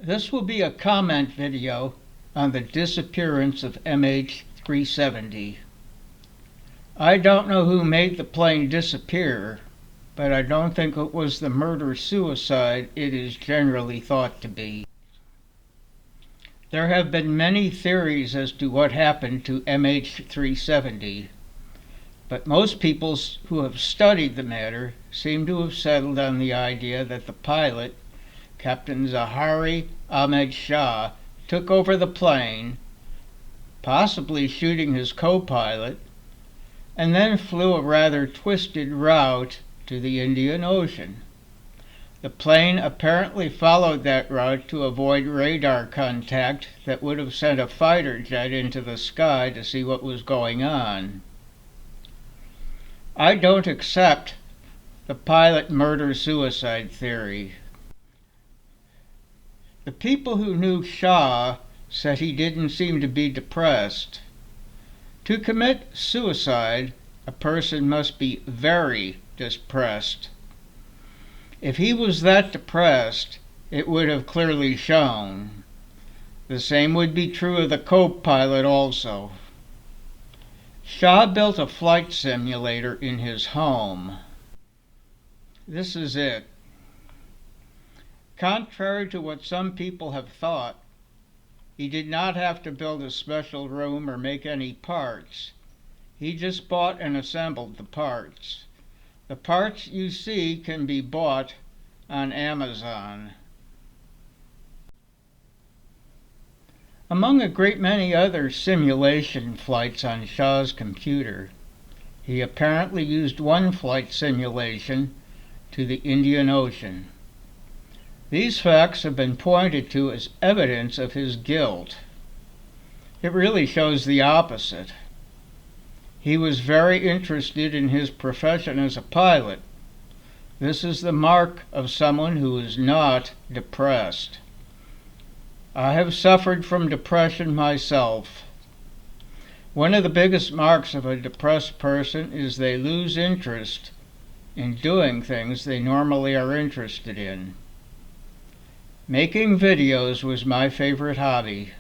This will be a comment video on the disappearance of MH370. I don't know who made the plane disappear, but I don't think it was the murder-suicide it is generally thought to be. There have been many theories as to what happened to MH370, but most people who have studied the matter seem to have settled on the idea that the pilot, Captain Zahari Ahmed Shah, took over the plane, possibly shooting his co-pilot, and then flew a rather twisted route to the Indian Ocean. The plane apparently followed that route to avoid radar contact that would have sent a fighter jet into the sky to see what was going on. I don't accept the pilot murder-suicide theory. The people who knew Shah said he didn't seem to be depressed. To commit suicide, a person must be very depressed. If he was that depressed, it would have clearly shown. The same would be true of the co-pilot also. Shah built a flight simulator in his home. This is it. Contrary to what some people have thought, he did not have to build a special room or make any parts. He just bought and assembled the parts. The parts you see can be bought on Amazon. Among a great many other simulation flights on Shah's computer, he apparently used one flight simulation to the Indian Ocean. These facts have been pointed to as evidence of his guilt. It really shows the opposite. He was very interested in his profession as a pilot. This is the mark of someone who is not depressed. I have suffered from depression myself. One of the biggest marks of a depressed person is they lose interest in doing things they normally are interested in. Making videos was my favorite hobby.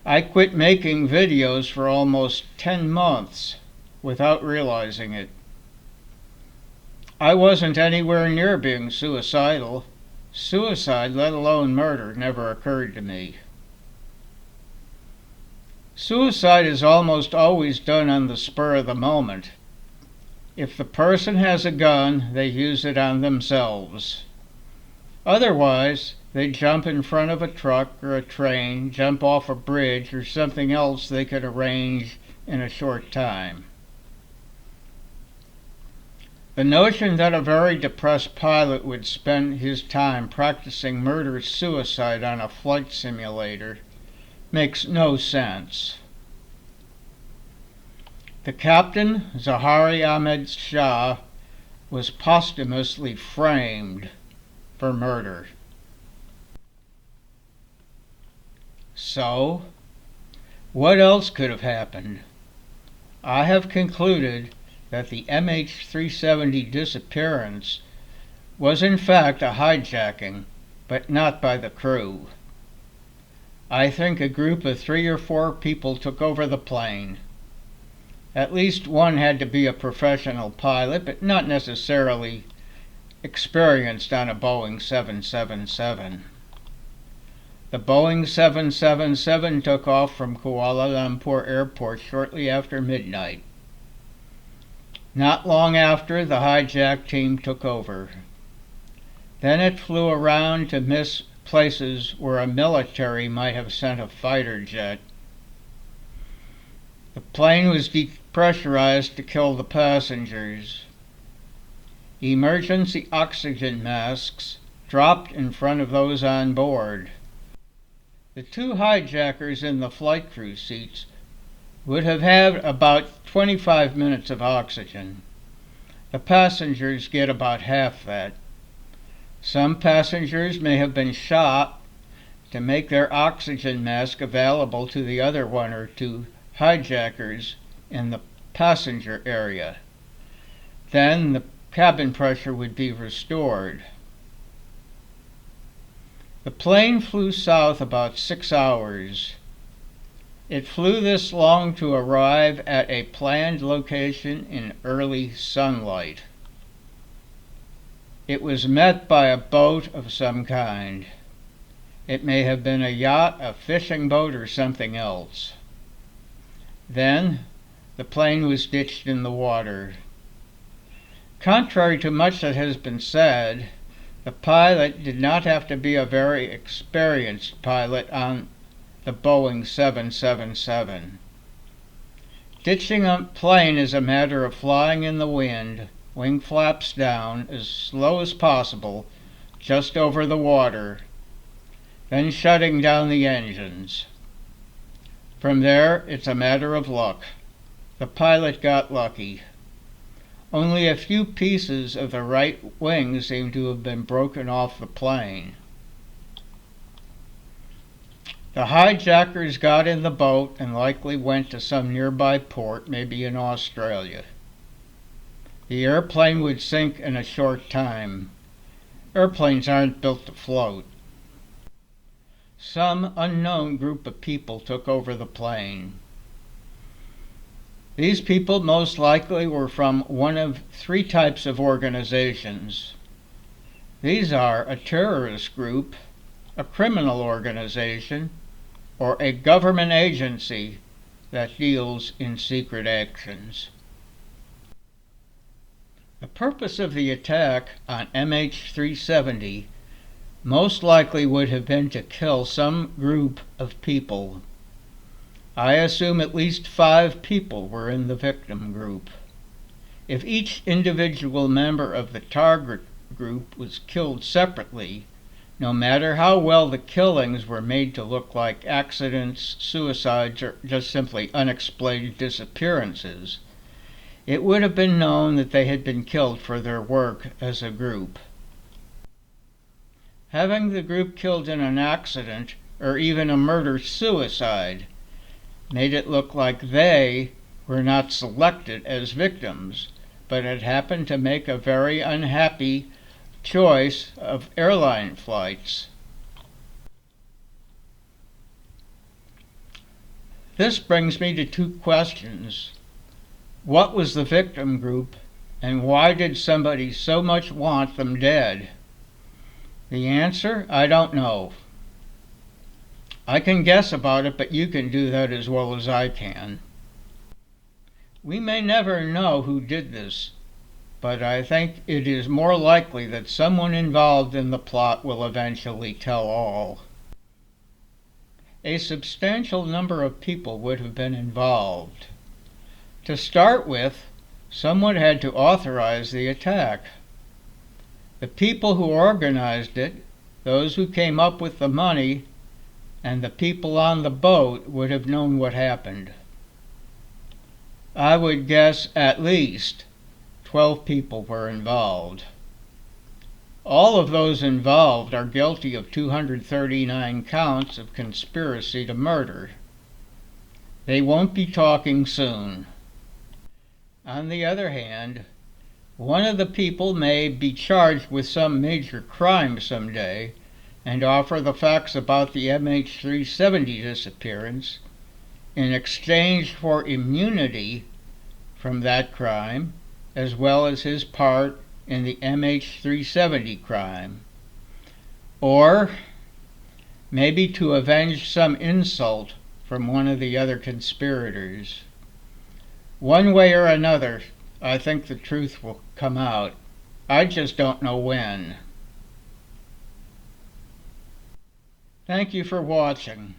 I quit making videos for almost 10 months without realizing it. I wasn't anywhere near being suicidal. Suicide, let alone murder, never occurred to me. Suicide is almost always done on the spur of the moment. If the person has a gun, they use it on themselves. Otherwise, they jump in front of a truck or a train, jump off a bridge, or something else they could arrange in a short time. The notion that a very depressed pilot would spend his time practicing murder-suicide on a flight simulator makes no sense. The captain, Zahari Ahmed Shah, was posthumously framed for murder. So, what else could have happened? I have concluded that the MH370 disappearance was in fact a hijacking, but not by the crew. I think a group of 3 or 4 people took over the plane. At least one had to be a professional pilot, but not necessarily experienced on a Boeing 777. The Boeing 777 took off from Kuala Lumpur Airport shortly after midnight. Not long after, the hijack team took over. Then it flew around to miss places where a military might have sent a fighter jet. The plane was depressurized to kill the passengers. Emergency oxygen masks dropped in front of those on board. The 2 hijackers in the flight crew seats would have had about 25 minutes of oxygen. The passengers get about half that. Some passengers may have been shot to make their oxygen mask available to the other 1 or 2 hijackers in the passenger area. Then the cabin pressure would be restored. The plane flew south about 6 hours. It flew this long to arrive at a planned location in early sunlight. It was met by a boat of some kind. It may have been a yacht, a fishing boat, or something else. Then the plane was ditched in the water. Contrary to much that has been said, the pilot did not have to be a very experienced pilot on the Boeing 777. Ditching a plane is a matter of flying in the wind, wing flaps down, as slow as possible, just over the water, then shutting down the engines. From there, it's a matter of luck. The pilot got lucky. Only a few pieces of the right wing seem to have been broken off the plane. The hijackers got in the boat and likely went to some nearby port, maybe in Australia. The airplane would sink in a short time. Airplanes aren't built to float. Some unknown group of people took over the plane. These people most likely were from one of three types of organizations. These are a terrorist group, a criminal organization, or a government agency that deals in secret actions. The purpose of the attack on MH370 most likely would have been to kill some group of people. I assume at least 5 people were in the victim group. If each individual member of the target group was killed separately, no matter how well the killings were made to look like accidents, suicides, or just simply unexplained disappearances, it would have been known that they had been killed for their work as a group. Having the group killed in an accident or even a murder-suicide made it look like they were not selected as victims, but had happened to make a very unhappy choice of airline flights. This brings me to 2 questions. What was the victim group, and why did somebody so much want them dead? The answer? I don't know. I can guess about it, but you can do that as well as I can. We may never know who did this, but I think it is more likely that someone involved in the plot will eventually tell all. A substantial number of people would have been involved. To start with, someone had to authorize the attack. The people who organized it, those who came up with the money, and the people on the boat would have known what happened. I would guess at least 12 people were involved. All of those involved are guilty of 239 counts of conspiracy to murder. They won't be talking soon. On the other hand, one of the people may be charged with some major crime someday and offer the facts about the MH370 disappearance in exchange for immunity from that crime, as well as his part in the MH370 crime. Or maybe to avenge some insult from one of the other conspirators. One way or another, I think the truth will come out. I just don't know when. Thank you for watching.